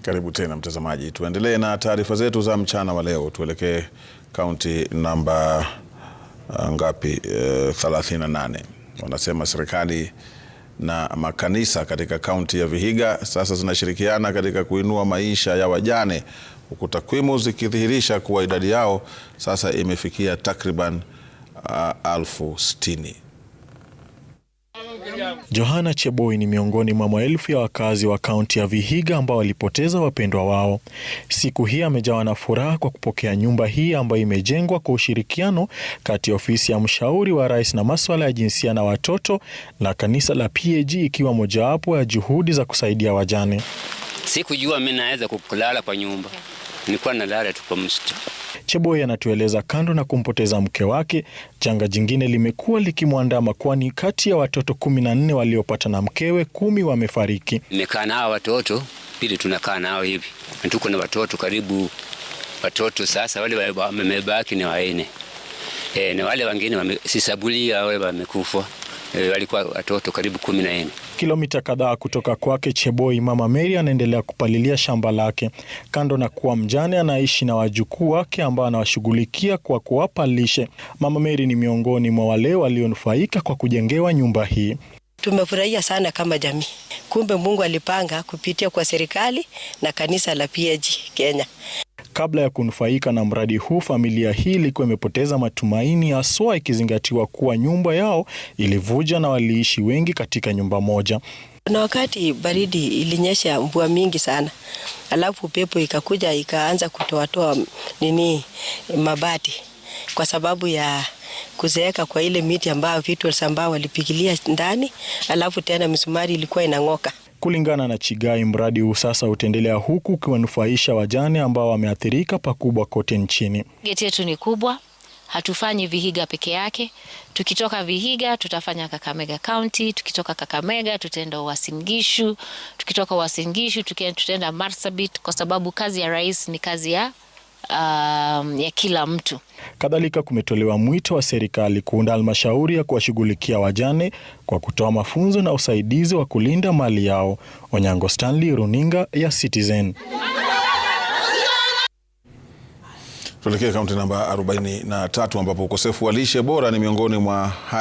Karibu tena mtazamaji, tuendelee na taarifa zetu za mchana wa leo. Tuelekee kaunti namba 38. Wanasema serikali na makanisa katika kaunti ya Vihiga sasa zinashirikiana katika kuinua maisha ya wajane, huku takwimu zikidhihirisha kuwa idadi yao sasa imefikia takriban 60,000. Johana Cheboi ni miongoni mwa maelfu ya wakazi wa kaunti ya Vihiga ambao walipoteza wapendwa wao. Siku hii amejawa na furaha kwa kupokea nyumba hii ambayo imejengwa kwa ushirikiano kati ya ofisi ya mshauri wa rais na masuala ya jinsia na watoto na kanisa la PAG, ikiwa mojawapo ya juhudi za kusaidia wajane. Sikujua mimi naweza kulala kwa nyumba. Nilikuwa nalala tu kwa msitu. Cheboi anatueleza kando na kumpoteza mke wake, janga jingine limekuwa likimwandama, kwani kati ya watoto 14 waliopata na mkewe 10 wamefariki. Nimekaa nao watoto, pili tunakaa nao hivi. Tuko na watoto karibu sasa wale wamebaki ni 4. Na wale wengine wamesisabulia wale wamekufa. Walikuwa watoto karibu 14. Kilomita kadhaa kutoka kwake Cheboi, Mama Mary anaendelea kupalilia shamba lake. Kando na kuwa mjane, anaishi na wajukuu wake ambao anawashughulikia kwa kuwapa lishe. Mama Mary ni miongoni mwa wale walionufaika kwa kujengewa nyumba hii. Tumefurahia sana kama jamii. Kumbe Mungu alipanga kupitia kwa serikali na kanisa la PAG Kenya. Kabla ya kunufaika na mradi huu, familia hii ilikuwa imepoteza matumaini, haswa ikizingatiwa kuwa nyumba yao ilivuja na waliishi wengi katika nyumba moja. Na wakati baridi ilinyesha mvua mingi sana, alafu pepo ikakuja ikaanza kutoa mabati kwa sababu ya kuzeeka kwa ile miti ambayo vitu ambao walipigilia ndani, alafu tena misumari ilikuwa inang'oka. Kulingana na Chigai, mradi huu sasa utaendelea huku ukiwanufaisha wajane ambao wameathirika pakubwa kote nchini. Geti yetu ni kubwa, hatufanyi Vihiga peke yake. Tukitoka Vihiga tutafanya Kakamega County, tukitoka Kakamega tutaenda Uasin Gishu, tukitoka Uasin Gishu tutaenda Marsabit, kwa sababu kazi ya rais ni kazi ya kila mtu. Kadhalika kumetolewa mwito wa serikali kuunda halmashauri ya kuwashughulikia wajane kwa kutoa mafunzo na usaidizi wa kulinda mali yao. Onyango Stanley, runinga ya Citizen. Tuelekee kaunti namba 43 ambapo ukosefu wa lishe bora ni miongoni mwa